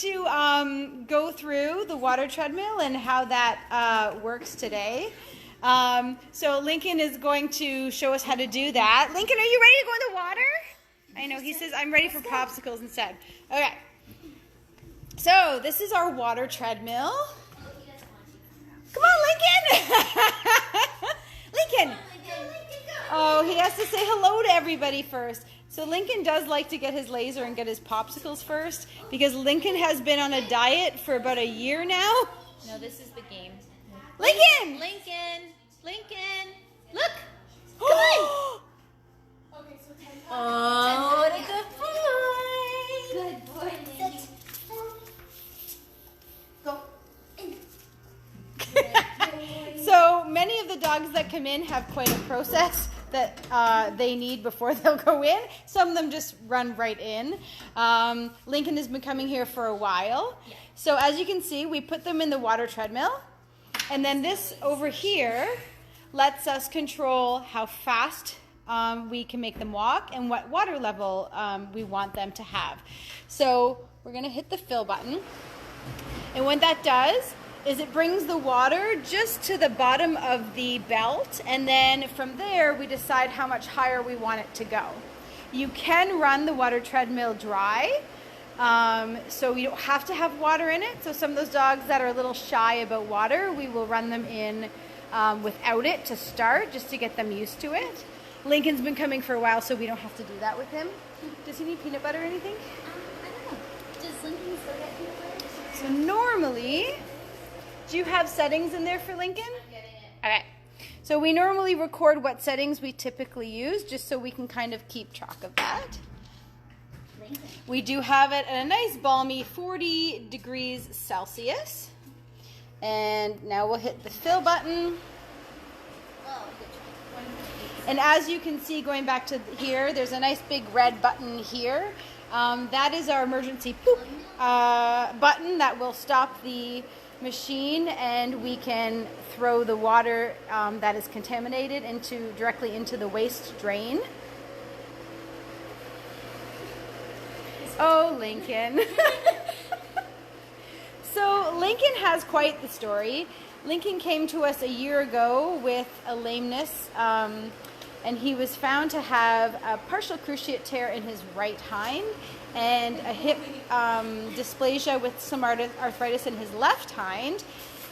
to go through the water treadmill and how that works today. So Lincoln is going to show us how to do that. Lincoln, are you ready to go in the water? I know, he says, I'm ready for popsicles instead. Okay. So this is our water treadmill. Come on, Lincoln! Lincoln! Oh, he has to say hello to everybody first. So Lincoln does like to get his laser and get his popsicles first because Lincoln has been on a diet for about a year now. No, this is the game. Lincoln! Lincoln! Lincoln! Look! Come on! Okay, so 10 times. Oh, what a good boy! Good boy, Lincoln. Go. So many of the dogs that come in have quite a process that they need before they'll go in. Some of them just run right in. Lincoln has been coming here for a while. Yeah. So as you can see, we put them in the water treadmill. And then this over here lets us control how fast we can make them walk and what water level we want them to have. So we're going to hit the fill button. And what that does is it brings the water just to the bottom of the belt, and then from there we decide how much higher we want it to go. You can run the water treadmill dry, so you don't have to have water in it. So some of those dogs that are a little shy about water, we will run them in without it to start, just to get them used to it. Lincoln's been coming for a while, so we don't have to do that with him. Does he need peanut butter or anything? I don't know. Does Lincoln still get peanut butter? So normally, do you have settings in there for Lincoln? I'm getting it. Okay. So we normally record what settings we typically use, just so we can kind of keep track of that. Lincoln. We do have it at a nice balmy 40 degrees Celsius. And now we'll hit the fill button. Oh, good try. And as you can see, going back to here, there's a nice big red button here. That is our emergency poop button that will stop the machine, and we can throw the water that is contaminated directly into the waste drain. Oh, Lincoln. So Lincoln has quite the story. Lincoln came to us a year ago with a lameness, and he was found to have a partial cruciate tear in his right hind and a hip dysplasia with some arthritis in his left hind,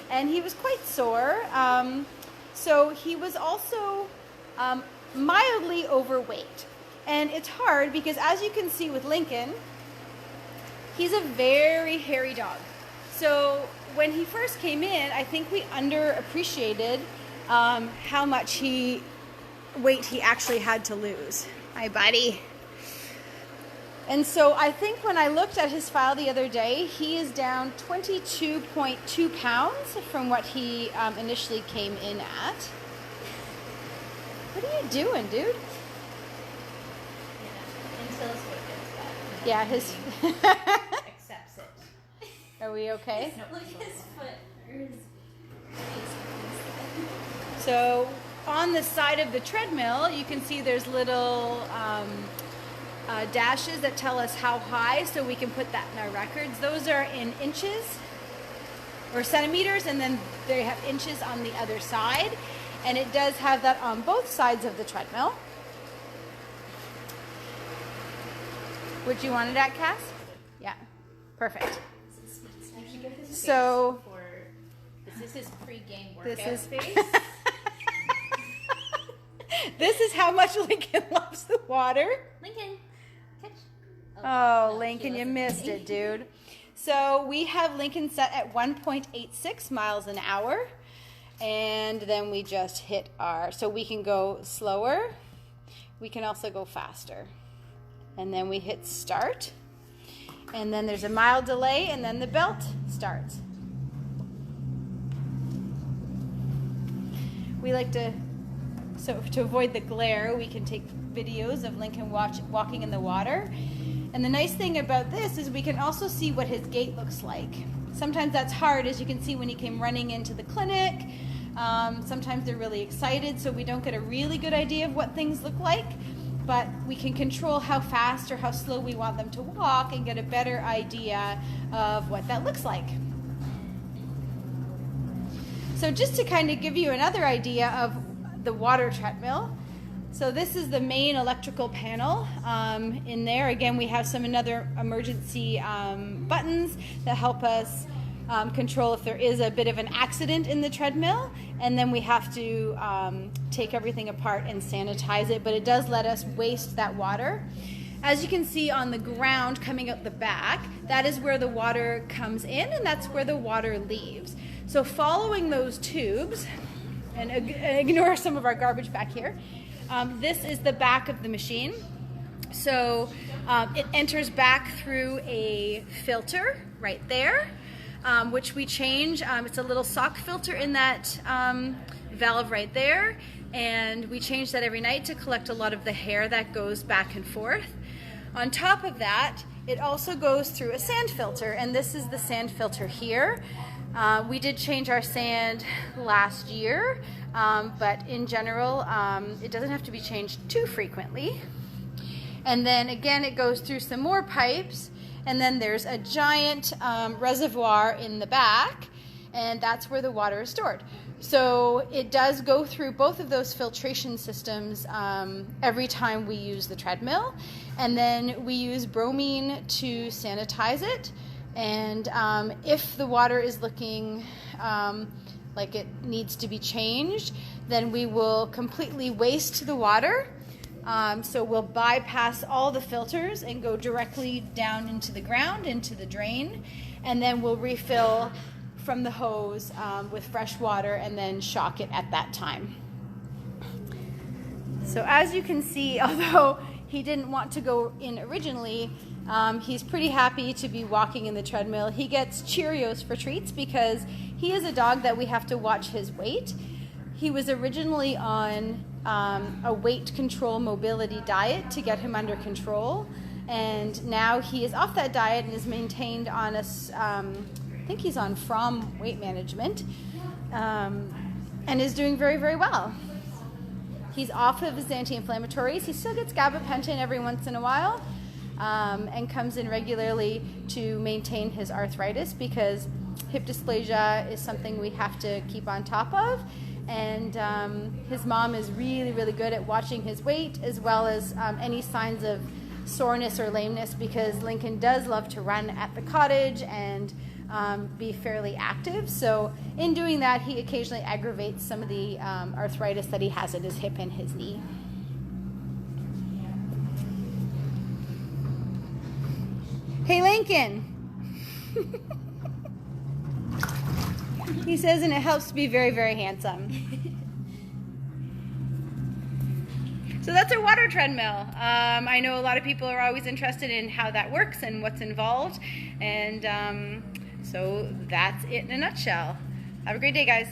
and he was quite sore. So he was also mildly overweight. And it's hard because, as you can see with Lincoln, he's a very hairy dog. So when he first came in, I think we underappreciated how much weight he actually had to lose. Hi, buddy. And so I think when I looked at his file the other day, he is down 22.2 pounds from what he initially came in at. What are you doing, dude? Yeah, until his foot gets bad. Yeah, his... Accepts it. Are we okay? Look at his foot. Or his face. So on the side of the treadmill, you can see there's little dashes that tell us how high, so we can put that in our records. Those are in inches or centimeters, and then they have inches on the other side. And it does have that on both sides of the treadmill. Would you want it at, Cass? Yeah, perfect. So This is his pre-game workout this is space. this is how much Lincoln loves the water. Lincoln, catch. Oh, no, Lincoln, he you wasn't missed listening. it, dude. So we have Lincoln set at 1.86 miles an hour. And then we just hit so we can go slower. We can also go faster. And then we hit start. And then there's a mild delay, and then the belt starts. We like to avoid the glare, we can take videos of Lincoln walking in the water. And the nice thing about this is we can also see what his gait looks like. Sometimes that's hard, as you can see when he came running into the clinic. Sometimes they're really excited, so we don't get a really good idea of what things look like. but we can control how fast or how slow we want them to walk and get a better idea of what that looks like. So just to kind of give you another idea of the water treadmill, so this is the main electrical panel. In there, again, we have some other emergency buttons that help us control if there is a bit of an accident in the treadmill, and then we have to take everything apart and sanitize it, but it does let us waste that water. As you can see on the ground coming out the back, that is where the water comes in and that's where the water leaves. So following those tubes, and ignore some of our garbage back here, this is the back of the machine. So it enters back through a filter right there, which we change. It's a little sock filter in that valve right there, and we change that every night to collect a lot of the hair that goes back and forth. On top of that, it also goes through a sand filter, and this is the sand filter here. We did change our sand last year, but in general, it doesn't have to be changed too frequently. And then again, it goes through some more pipes, and then there's a giant reservoir in the back, and that's where the water is stored. So it does go through both of those filtration systems every time we use the treadmill, and then we use bromine to sanitize it. And if the water is looking like it needs to be changed, then we will completely waste the water. So we'll bypass all the filters and go directly down into the ground, into the drain, and then we'll refill from the hose with fresh water and then shock it at that time. So as you can see, although he didn't want to go in originally, he's pretty happy to be walking in the treadmill. He gets Cheerios for treats because he is a dog that we have to watch his weight. He was originally on a weight control mobility diet to get him under control, and now he is off that diet and is maintained on a, I think he's on From weight management, and is doing very, very well. He's off of his anti-inflammatories. He still gets gabapentin every once in a while, and comes in regularly to maintain his arthritis because hip dysplasia is something we have to keep on top of. And his mom is really, really good at watching his weight as well as any signs of soreness or lameness, because Lincoln does love to run at the cottage and be fairly active. So in doing that, he occasionally aggravates some of the arthritis that he has in his hip and his knee. Hey, Lincoln. He says, and it helps to be very, very handsome. So that's our water treadmill. I know a lot of people are always interested in how that works and what's involved. And so that's it in a nutshell. Have a great day, guys.